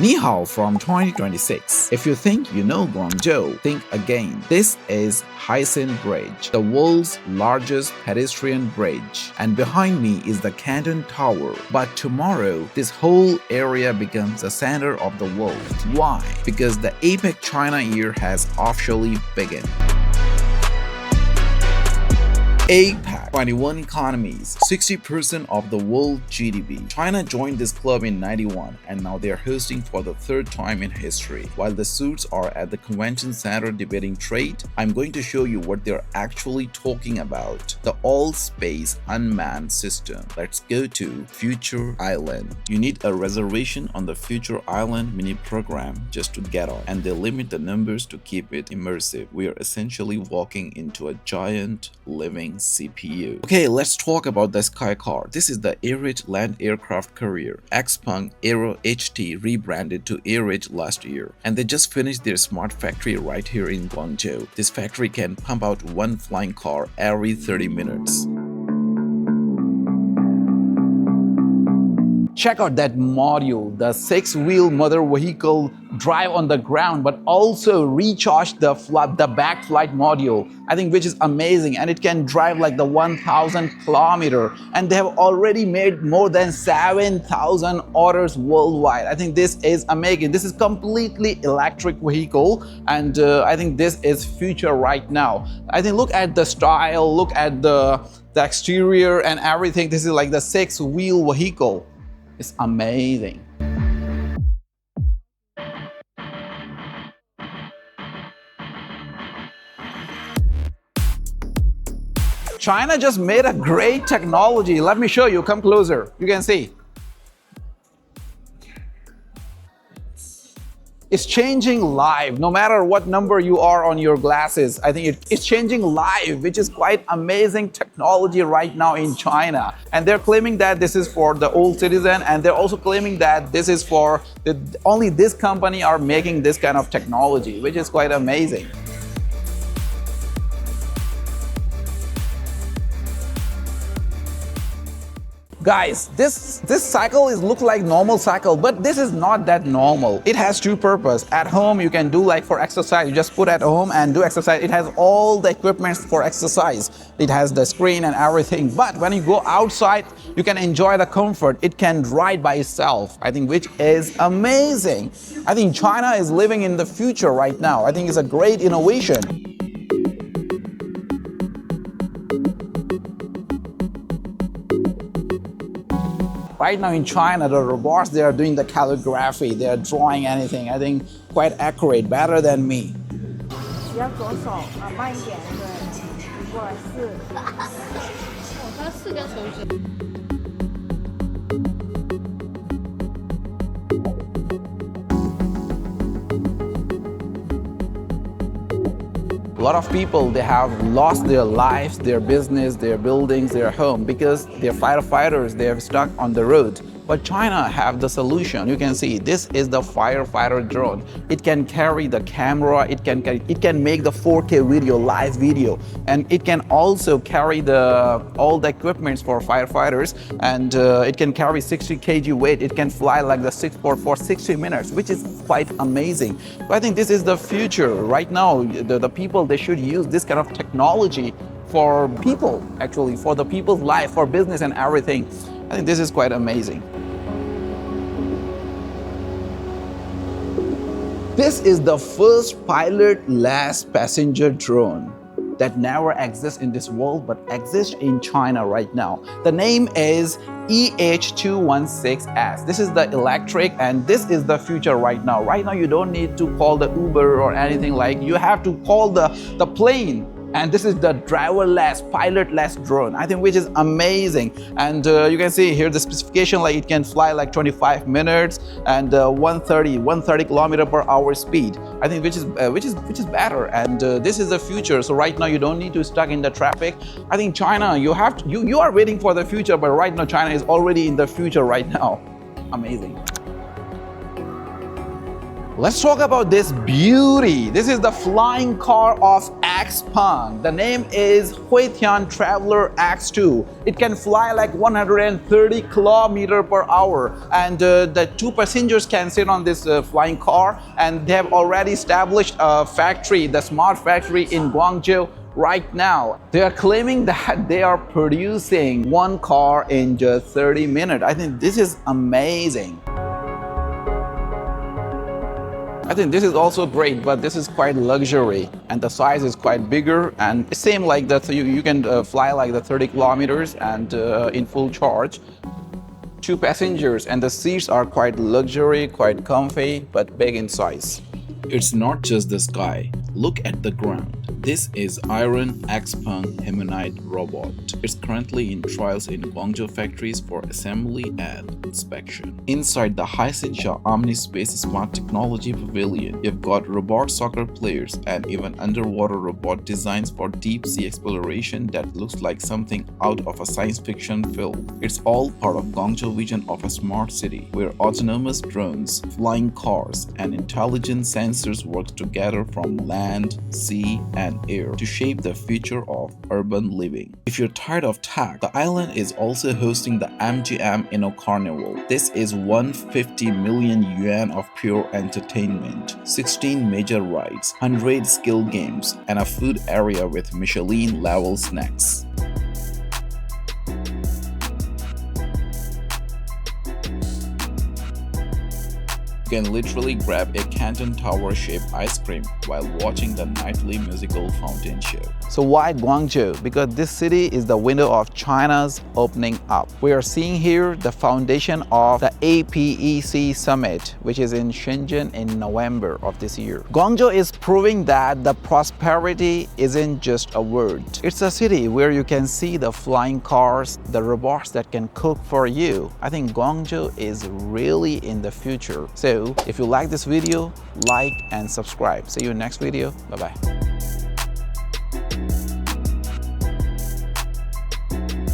Ni hao from 2026. If you think you know Guangzhou, think again. This is Haixin Bridge, the world's largest pedestrian bridge. And behind me is the Canton Tower. But tomorrow, this whole area becomes the center of the world. Why? Because the APEC China year has officially begun. APEC, 21 economies, 60% of the world GDP. China joined this club in '91 and now they are hosting for the third time in history. While the suits are at the convention center debating trade, I'm going to show you what they're actually talking about. The all-space unmanned system. Let's go to Future Island. You need a reservation on the Future Island mini program just to get on, and they limit the numbers to keep it immersive. We are essentially walking into a giant living CPU. Okay, let's talk about the Sky Car. This is the Air-Ridge land aircraft carrier. Xpeng Aero HT rebranded to Air-Ridge last year, and they just finished their smart factory right here in Guangzhou. This factory can pump out one flying car every 30 minutes. Check out that module, the 6-wheel motor vehicle drive on the ground, but also recharge the back flight module, I think, which is amazing. And it can drive like the 1,000 kilometer. And they have already made more than 7,000 orders worldwide. I think this is amazing. This is completely electric vehicle. And I think this is future right now. I think look at the style, look at the exterior and everything. This is like the 6-wheel vehicle. It's amazing. China just made a great technology. Let me show you. Come closer. You can see. It's changing live, no matter what number you are on your glasses. I think it's changing live, which is quite amazing technology right now in China. And they're claiming that this is for the old citizen, and they're also claiming that this is for only this company are making this kind of technology, which is quite amazing. Guys, this cycle looks like normal cycle, but this is not that normal. It has two purposes. At home, you can do like for exercise. You just put at home and do exercise. It has all the equipment for exercise. It has the screen and everything. But when you go outside, you can enjoy the comfort. It can ride by itself, I think, which is amazing. I think China is living in the future right now. I think it's a great innovation. Right now in China, the robots, they are doing the calligraphy, they are drawing anything. I think quite accurate, better than me. A lot of people, they have lost their lives, their business, their buildings, their home because their firefighters, they are stuck on the road. But China have the solution. You can see this is the firefighter drone. It can carry the camera, it can make the 4K video, live video, and it can also carry all the equipments for firefighters, and it can carry 60 kg weight. It can fly like the 6-port for 60 minutes, which is quite amazing. But I think this is the future. Right now, the people, they should use this kind of technology for people, actually, for the people's life, for business and everything. I think this is quite amazing. This is the first pilotless passenger drone that never exists in this world but exists in China right now. The name is EH216S. This is the electric, and this is the future right now. Right now you don't need to call the Uber or anything like. You have to call the plane. And this is the driverless, pilotless drone, I think, which is amazing. And you can see here the specification, like it can fly like 25 minutes and 130 km/h speed. I think which is better. And this is the future. So right now you don't need to stuck in the traffic. I think China, you are waiting for the future, but right now China is already in the future right now. Amazing. Let's talk about this beauty. This is the flying car of Xpeng. The name is Haixin Traveler X2. It can fly like 130 km/h, and the 2 passengers can sit on this flying car. And they have already established a factory, the smart factory in Guangzhou. Right now, they are claiming that they are producing 1 car in just 30 minutes. I think this is amazing. I think this is also great, but this is quite luxury and the size is quite bigger, and it seems like that you can fly like the 30 kilometers and in full charge. 2 passengers, and the seats are quite luxury, quite comfy, but big in size. It's not just the sky. Look at the ground. This is Iron Xpeng humanoid robot. It's currently in trials in Guangzhou factories for assembly and inspection. Inside the Haixinsha Omnispace Smart Technology Pavilion, you've got robot soccer players and even underwater robot designs for deep sea exploration that looks like something out of a science fiction film. It's all part of Guangzhou vision of a smart city where autonomous drones, flying cars, and intelligent sensors work together from land, sea, and air to shape the future of urban living. If you're tired of tech, the island is also hosting the MGM Inno Carnival. This is 150 million yuan of pure entertainment, 16 major rides, 100 skill games, and a food area with Michelin-level snacks. You can literally grab a Canton Tower-shaped ice cream while watching the nightly musical fountain show. So why Guangzhou? Because this city is the window of China's opening up. We are seeing here the foundation of the APEC summit, which is in Shenzhen in November of this year. Guangzhou is proving that the prosperity isn't just a word. It's a city where you can see the flying cars, the robots that can cook for you. I think Guangzhou is really in the future. So if you like this video, like and subscribe. See you in next video. Bye-bye.